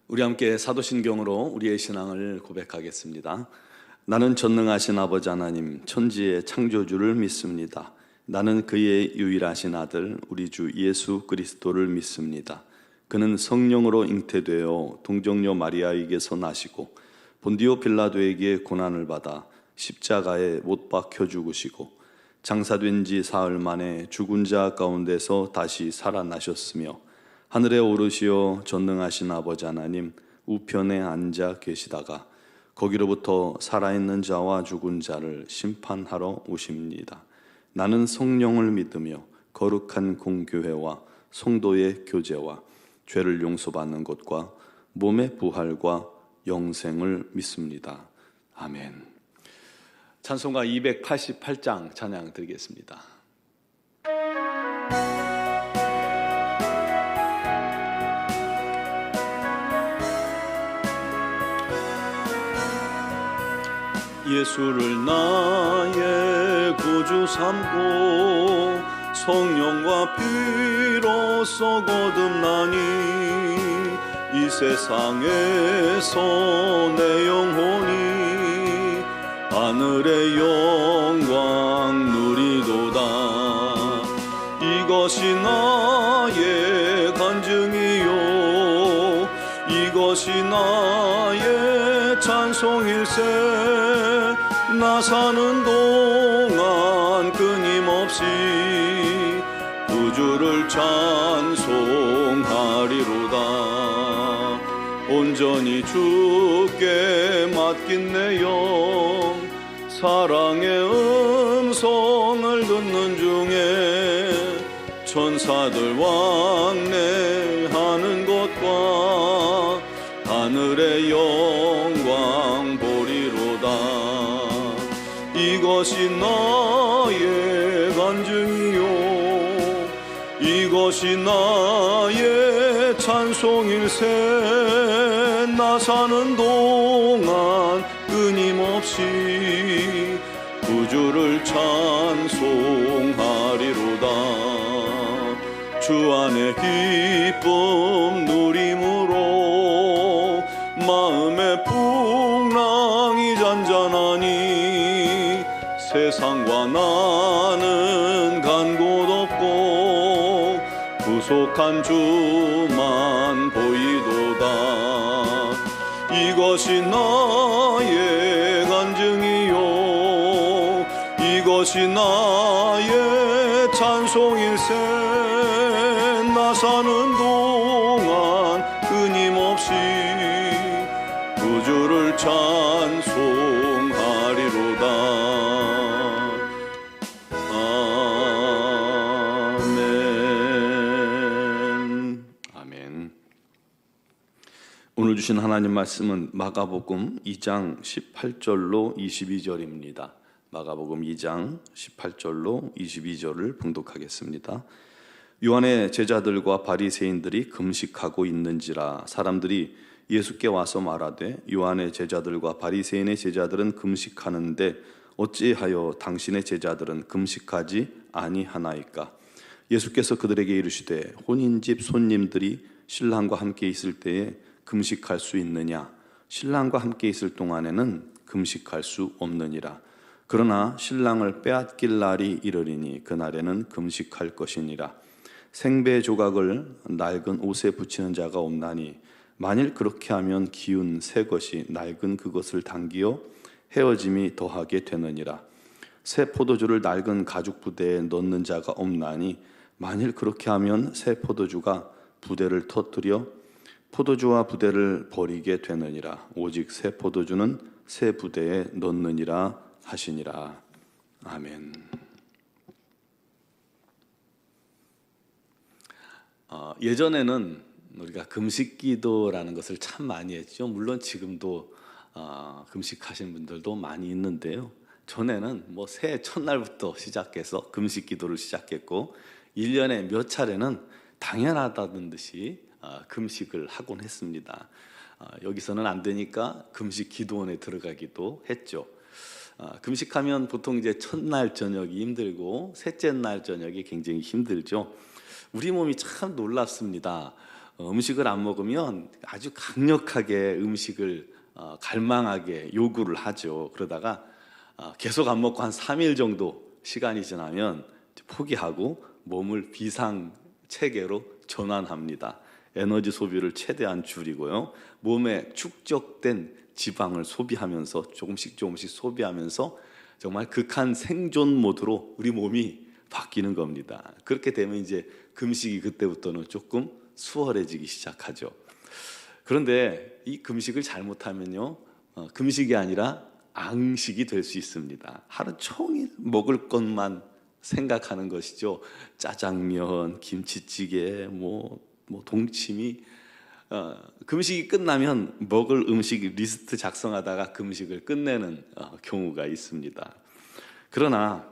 우리 함께 사도신경으로 우리의 신앙을 고백하겠습니다. 나는 전능하신 아버지 하나님 천지의 창조주를 믿습니다. 나는 그의 유일하신 아들 우리 주 예수 그리스도를 믿습니다. 그는 성령으로 잉태되어 동정녀 마리아에게서 나시고 본디오 빌라도에게 고난을 받아 십자가에 못 박혀 죽으시고 장사된 지 사흘 만에 죽은 자 가운데서 다시 살아나셨으며 하늘에 오르시어 전능하신 아버지 하나님 우편에 앉아 계시다가 거기로부터 살아있는 자와 죽은 자를 심판하러 오십니다. 나는 성령을 믿으며 거룩한 공교회와 성도의 교제와 죄를 용서받는 것과 몸의 부활과 영생을 믿습니다. 아멘. 찬송가 288장 찬양 드리겠습니다. 예수를 나의 구주 삼고 성령과 피로써 거듭나니 이 세상에서 내 영혼이 하늘의 영광 누리도다. 이것이 나의 간증이요 이것이 나의 찬송일세. 나 사는 동안 끊임없이 구주를 찬송하리로다. 온전히 주께 맡긴 내 영 사랑의 음성을 듣는 중에 천사들 왕래하는 것과 하늘의 영광 보리로다. 이것이 나의 간증이요 이것이 나의 찬송일세. 나 사는 동안 끊임없이 구주를 찬송하리로다. 주 안에 기쁨 누림으로 마음의 풍랑이 잔잔하니 세상과 나는 간 곳 없고 구속한 주만 보이도다. 이것이 나의 간증이요 이것이 나의 찬송일세. 나 사는 동안 끊임없이 구주를 찬송하리로다. 아멘. 아멘. 오늘 주신 하나님 말씀은 마가복음 2장 18절로 22절입니다. 마가복음 2장 18절로 22절을 봉독하겠습니다. 요한의 제자들과 바리새인들이 금식하고 있는지라 사람들이 예수께 와서 말하되 요한의 제자들과 바리새인의 제자들은 금식하는데 어찌하여 당신의 제자들은 금식하지 아니하나이까? 예수께서 그들에게 이르시되 혼인집 손님들이 신랑과 함께 있을 때에 금식할 수 있느냐? 신랑과 함께 있을 동안에는 금식할 수 없느니라. 그러나 신랑을 빼앗길 날이 이르리니 그날에는 금식할 것이니라. 생배 조각을 낡은 옷에 붙이는 자가 없나니 만일 그렇게 하면 기운 새 것이 낡은 그것을 당기어 헤어짐이 더하게 되느니라. 새 포도주를 낡은 가죽 부대에 넣는 자가 없나니 만일 그렇게 하면 새 포도주가 부대를 터뜨려 포도주와 부대를 버리게 되느니라. 오직 새 포도주는 새 부대에 넣느니라 하시니라. 아멘. 예전에는 우리가 금식기도라는 것을 참 많이 했죠. 물론 지금도 금식하시는 분들도 많이 있는데요. 전에는 뭐 새해 첫날부터 시작해서 금식기도를 시작했고 1년에 몇 차례는 당연하다는 듯이 금식을 하곤 했습니다. 여기서는 안 되니까 금식기도원에 들어가기도 했죠. 금식하면 보통 이제 첫날 저녁이 힘들고 셋째 날 저녁이 굉장히 힘들죠. 우리 몸이 참 놀랍습니다. 음식을 안 먹으면 아주 강력하게 음식을 갈망하게 요구를 하죠. 그러다가 계속 안 먹고 한 3일 정도 시간이 지나면 포기하고 몸을 비상 체계로 전환합니다. 에너지 소비를 최대한 줄이고요. 몸에 축적된 지방을 소비하면서 조금씩 소비하면서 정말 극한 생존 모드로 우리 몸이 바뀌는 겁니다. 그렇게 되면 이제 금식이 그때부터는 조금 수월해지기 시작하죠. 그런데 이 금식을 잘못하면요, 금식이 아니라 앙식이 될 수 있습니다. 하루 종일 먹을 것만 생각하는 것이죠. 짜장면, 김치찌개, 동치미. 금식이 끝나면 먹을 음식 리스트 작성하다가 금식을 끝내는 경우가 있습니다. 그러나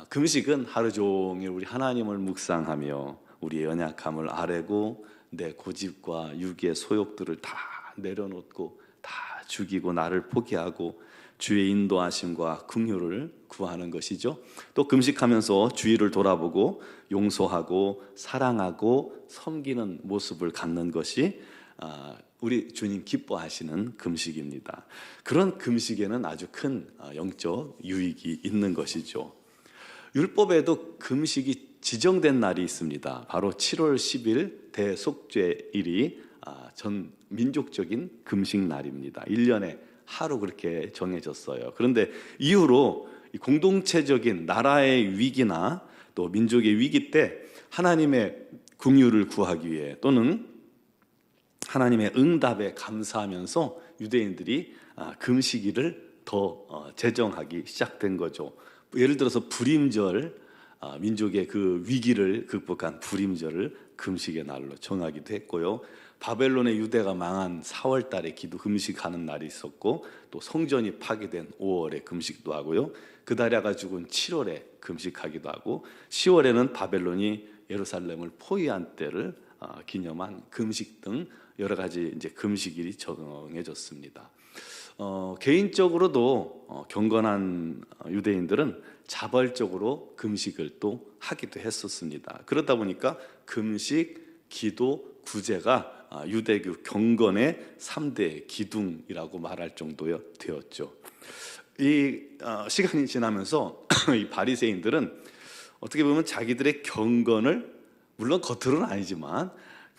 금식은 하루 종일 우리 하나님을 묵상하며 우리의 연약함을 아뢰고 내 고집과 육의 소욕들을 다 내려놓고 다 죽이고 나를 포기하고 주의 인도하심과 긍휼을 구하는 것이죠. 또 금식하면서 주위를 돌아보고 용서하고 사랑하고 섬기는 모습을 갖는 것이 우리 주님 기뻐하시는 금식입니다. 그런 금식에는 아주 큰 영적 유익이 있는 것이죠. 율법에도 금식이 지정된 날이 있습니다. 바로 7월 10일 대속죄일이 전 민족적인 금식 날입니다. 1년에 하루 그렇게 정해졌어요. 그런데 이후로 공동체적인 나라의 위기나 또 민족의 위기 때 하나님의 긍휼을 구하기 위해 또는 하나님의 응답에 감사하면서 유대인들이 금식일을 더 제정하기 시작된 거죠. 예를 들어서 부림절, 민족의 그 위기를 극복한 부림절을 금식의 날로 정하기도 했고요. 바벨론의 유대가 망한 4월 달에 기도 금식하는 날이 있었고, 또 성전이 파괴된 5월에 금식도 하고요. 그다랴가 죽은 7월에 금식하기도 하고, 10월에는 바벨론이 예루살렘을 포위한 때를 기념한 금식 등 여러 가지 이제 금식일이 정해졌습니다. 개인적으로도 경건한 유대인들은 자발적으로 금식을 또 하기도 했었습니다. 그러다 보니까 금식, 기도, 구제가 유대교 경건의 3대 기둥이라고 말할 정도였죠. 이 시간이 지나면서 이 바리새인들은 어떻게 보면 자기들의 경건을, 물론 겉으로는 아니지만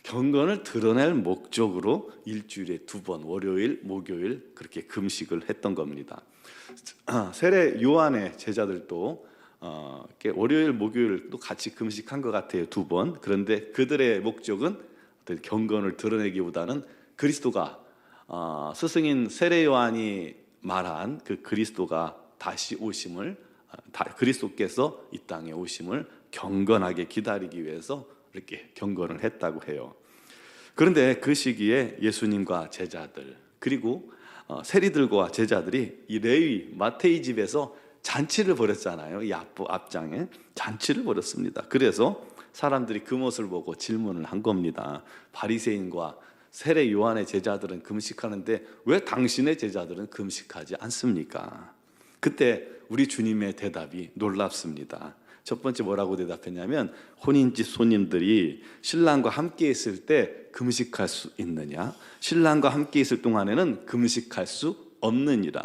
경건을 드러낼 목적으로 일주일에 2번, 월요일, 목요일 그렇게 금식을 했던 겁니다. 세례 요한의 제자들도 월요일, 목요일도 같이 금식한 것 같아요, 2번. 그런데 그들의 목적은 어떤 경건을 드러내기보다는 그리스도가 스승인 세례 요한이 말한 그 그리스도가 다시 오심을, 그리스도께서 이 땅에 오심을 경건하게 기다리기 위해서 이렇게 경건을 했다고 해요. 그런데 그 시기에 예수님과 제자들 그리고 세리들과 제자들이 이 레위 마태이 집에서 잔치를 벌였잖아요. 이 앞장에 잔치를 벌였습니다. 그래서 사람들이 그 모습을 보고 질문을 한 겁니다. 바리새인과 세례 요한의 제자들은 금식하는데 왜 당신의 제자들은 금식하지 않습니까? 그때 우리 주님의 대답이 놀랍습니다. 첫 번째 뭐라고 대답했냐면, 혼인집 손님들이 신랑과 함께 있을 때 금식할 수 있느냐? 신랑과 함께 있을 동안에는 금식할 수 없느니라.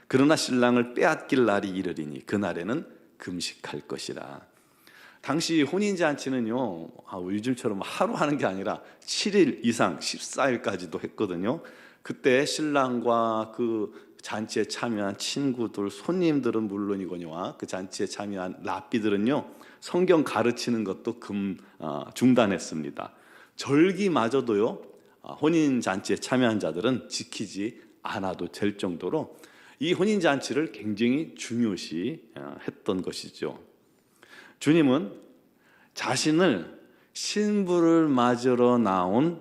그러나 신랑을 빼앗길 날이 이르리니 그날에는 금식할 것이라. 당시 혼인잔치는요, 요즘처럼 하루 하는 게 아니라 7일 이상 14일까지도 했거든요. 그때 신랑과 그 잔치에 참여한 친구들, 손님들은 물론이거니와 그 잔치에 참여한 랍비들은요, 성경 가르치는 것도 중단했습니다. 절기마저도요, 혼인잔치에 참여한 자들은 지키지 않아도 될 정도로 이 혼인잔치를 굉장히 중요시 했던 것이죠. 주님은 자신을 신부를 맞으러 온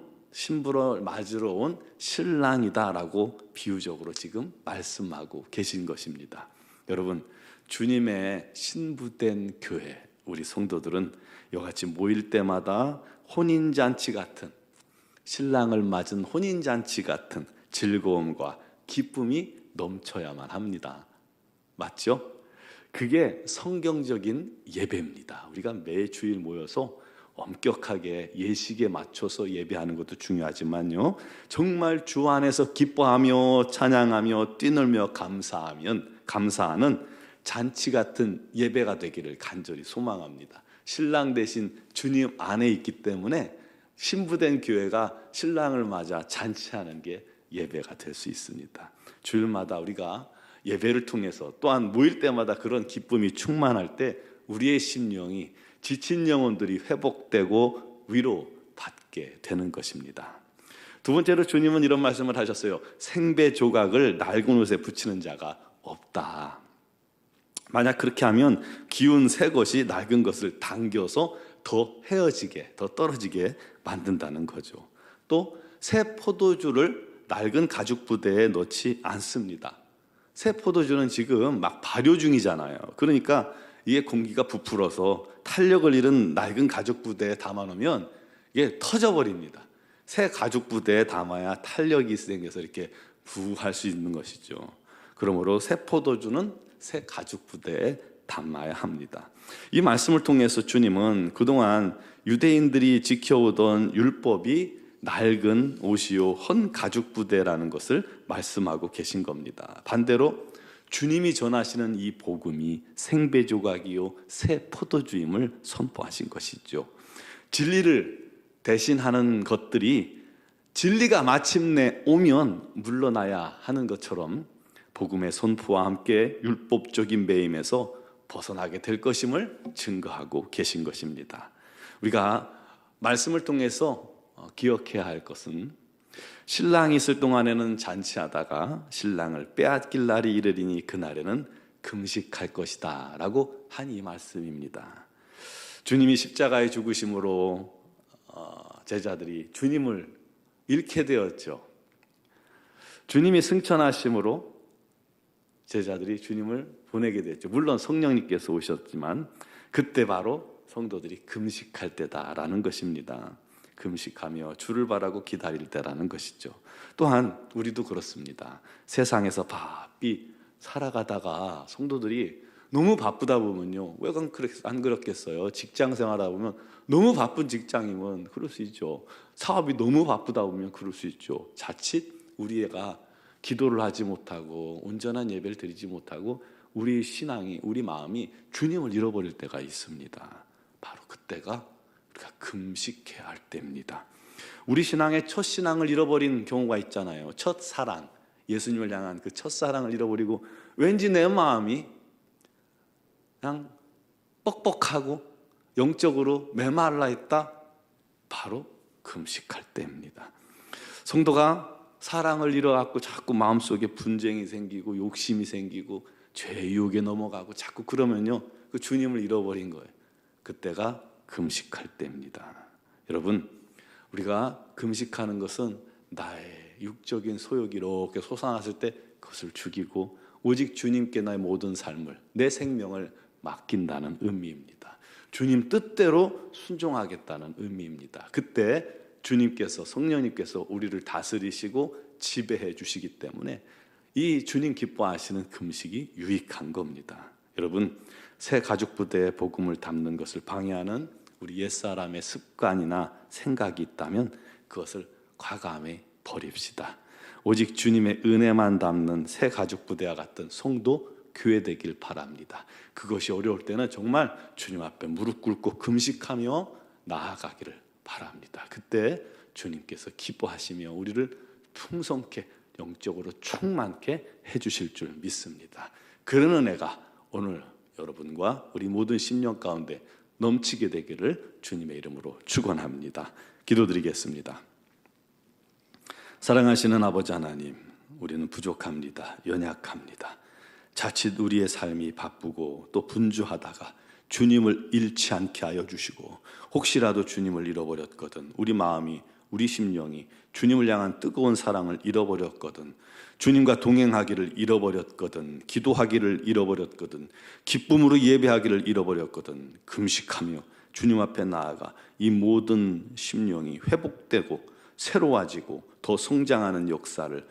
신랑이다라고 비유적으로 지금 말씀하고 계신 것입니다. 여러분, 주님의 신부된 교회, 우리 성도들은 이같이 모일 때마다 혼인잔치 같은, 신랑을 맞은 혼인잔치 같은 즐거움과 기쁨이 넘쳐야만 합니다. 맞죠? 그게 성경적인 예배입니다. 우리가 매 주일 모여서 엄격하게 예식에 맞춰서 예배하는 것도 중요하지만요, 정말 주 안에서 기뻐하며 찬양하며 뛰놀며 감사하는 잔치 같은 예배가 되기를 간절히 소망합니다. 신랑 대신 주님 안에 있기 때문에 신부된 교회가 신랑을 맞아 잔치하는 게 예배가 될 수 있습니다. 주일마다 우리가 예배를 통해서 또한 모일 때마다 그런 기쁨이 충만할 때 우리의 심령이 지친 영혼들이 회복되고 위로받게 되는 것입니다. 두 번째로 주님은 이런 말씀을 하셨어요. 생배 조각을 낡은 옷에 붙이는 자가 없다. 만약 그렇게 하면 기운 새 것이 낡은 것을 당겨서 더 헤어지게, 더 떨어지게 만든다는 거죠. 또 새 포도주를 낡은 가죽 부대에 넣지 않습니다. 새 포도주는 지금 막 발효 중이잖아요. 그러니까 이게 공기가 부풀어서 탄력을 잃은 낡은 가죽 부대에 담아놓으면 이게 터져버립니다. 새 가죽 부대에 담아야 탄력이 생겨서 이렇게 부할 수 있는 것이죠. 그러므로 새 포도주는 새 가죽 부대에 담아야 합니다. 이 말씀을 통해서 주님은 그동안 유대인들이 지켜오던 율법이 낡은 옷이요 헌 가죽 부대라는 것을 말씀하고 계신 겁니다. 반대로 주님이 전하시는 이 복음이 생배 조각이요 새 포도주임을 선포하신 것이죠. 진리를 대신하는 것들이 진리가 마침내 오면 물러나야 하는 것처럼 복음의 선포와 함께 율법적인 매임에서 벗어나게 될 것임을 증거하고 계신 것입니다. 우리가 말씀을 통해서 기억해야 할 것은 신랑이 있을 동안에는 잔치하다가 신랑을 빼앗길 날이 이르리니 그날에는 금식할 것이다 라고 한 이 말씀입니다. 주님이 십자가에 죽으심으로 제자들이 주님을 잃게 되었죠. 주님이 승천하심으로 제자들이 주님을 보내게 됐죠. 물론 성령님께서 오셨지만 그때 바로 성도들이 금식할 때다라는 것입니다. 금식하며 주를 바라고 기다릴 때라는 것이죠. 또한 우리도 그렇습니다. 세상에서 바삐 살아가다가 성도들이 너무 바쁘다 보면요, 왜 안 그렇겠어요? 직장 생활하다 보면 너무 바쁜 직장이면 그럴 수 있죠. 사업이 너무 바쁘다 보면 그럴 수 있죠. 자칫 우리가 기도를 하지 못하고 온전한 예배를 드리지 못하고 우리 신앙이, 우리 마음이 주님을 잃어버릴 때가 있습니다. 바로 그때가 우리가 금식해야 할 때입니다. 우리 신앙의 첫 신앙을 잃어버린 경우가 있잖아요. 첫 사랑, 예수님을 향한 그 첫 사랑을 잃어버리고 왠지 내 마음이 그냥 뻑뻑하고 영적으로 메말라 있다. 바로 금식할 때입니다. 성도가 사랑을 잃어갖고 자꾸 마음속에 분쟁이 생기고 욕심이 생기고 죄의 유혹에 넘어가고 자꾸 그러면요, 그 주님을 잃어버린 거예요. 그때가 금식할 때입니다. 여러분, 우리가 금식하는 것은 나의 육적인 소욕이 이렇게 솟아났을 때 그것을 죽이고 오직 주님께 나의 모든 삶을, 내 생명을 맡긴다는 의미입니다. 주님 뜻대로 순종하겠다는 의미입니다. 그때 주님께서, 성령님께서 우리를 다스리시고 지배해 주시기 때문에 이 주님 기뻐하시는 금식이 유익한 겁니다. 여러분, 새 가죽 부대에 복음을 담는 것을 방해하는 우리 옛사람의 습관이나 생각이 있다면 그것을 과감히 버립시다. 오직 주님의 은혜만 담는 새 가죽 부대와 같은 성도 교회 되길 바랍니다. 그것이 어려울 때는 정말 주님 앞에 무릎 꿇고 금식하며 나아가기를 바랍니다. 그때 주님께서 기뻐하시며 우리를 풍성케, 영적으로 충만케 해주실 줄 믿습니다. 그런 은혜가 오늘 여러분과 우리 모든 심령 가운데 넘치게 되기를 주님의 이름으로 축원합니다. 기도드리겠습니다. 사랑하시는 아버지 하나님, 우리는 부족합니다. 연약합니다. 자칫 우리의 삶이 바쁘고 또 분주하다가 주님을 잃지 않게 하여 주시고, 혹시라도 주님을 잃어버렸거든, 우리 마음이, 우리 심령이 주님을 향한 뜨거운 사랑을 잃어버렸거든, 주님과 동행하기를 잃어버렸거든, 기도하기를 잃어버렸거든, 기쁨으로 예배하기를 잃어버렸거든, 금식하며 주님 앞에 나아가 이 모든 심령이 회복되고 새로워지고 더 성장하는 역사를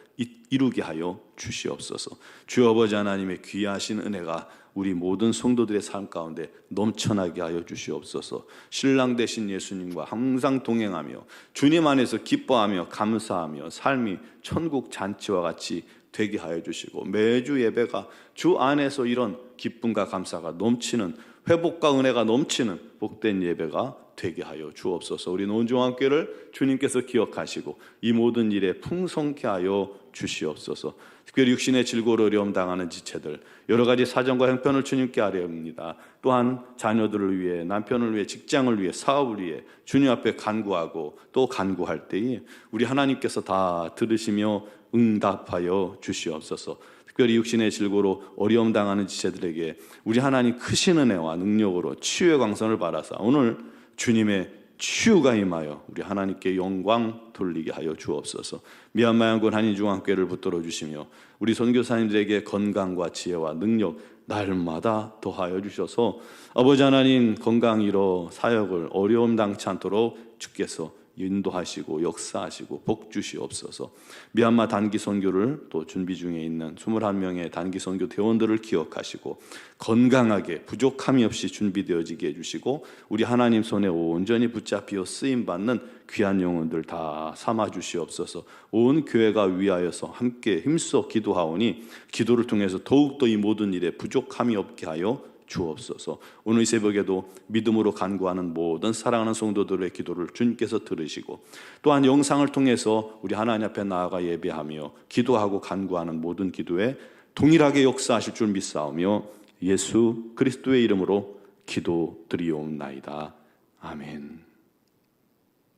이루게 하여 주시옵소서. 주 아버지 하나님의 귀하신 은혜가 우리 모든 성도들의 삶 가운데 넘쳐나게 하여 주시옵소서. 신랑 되신 예수님과 항상 동행하며 주님 안에서 기뻐하며 감사하며 삶이 천국 잔치와 같이 되게 하여 주시고, 매주 예배가 주 안에서 이런 기쁨과 감사가 넘치는, 회복과 은혜가 넘치는 복된 예배가 되게 하여 주옵소서. 우리 논중앙교회를 주님께서 기억하시고 이 모든 일에 풍성케 하여 주시옵소서. 특별히 육신의 질고로 어려움 당하는 지체들, 여러 가지 사정과 형편을 주님께 아뢰옵니다. 또한 자녀들을 위해, 남편을 위해, 직장을 위해, 사업을 위해 주님 앞에 간구하고 또 간구할 때에 우리 하나님께서 다 들으시며 응답하여 주시옵소서. 특별히 육신의 질고로 어려움 당하는 지체들에게 우리 하나님 크신 은혜와 능력으로 치유의 광선을 받아서 오늘 주님의 치유가 임하여 우리 하나님께 영광 돌리게 하여 주옵소서. 미얀마 양군 한인중앙교회를 붙들어 주시며 우리 선교사님들에게 건강과 지혜와 능력 날마다 더하여 주셔서 아버지 하나님, 건강 이로 사역을 어려움 당치 않도록 주께서 인도하시고 역사하시고 복 주시옵소서. 미얀마 단기 선교를 또 준비 중에 있는 21명의 단기 선교 대원들을 기억하시고 건강하게 부족함이 없이 준비되어지게 해주시고 우리 하나님 손에 온전히 붙잡혀 쓰임받는 귀한 영혼들 다 삼아 주시옵소서. 온 교회가 위하여서 함께 힘써 기도하오니 기도를 통해서 더욱더 이 모든 일에 부족함이 없게 하여 주옵소서. 오늘 이 새벽에도 믿음으로 간구하는 모든 사랑하는 성도들의 기도를 주님께서 들으시고 또한 영상을 통해서 우리 하나님 앞에 나아가 예배하며 기도하고 간구하는 모든 기도에 동일하게 역사하실 줄 믿사오며 예수 그리스도의 이름으로 기도드리옵나이다. 아멘.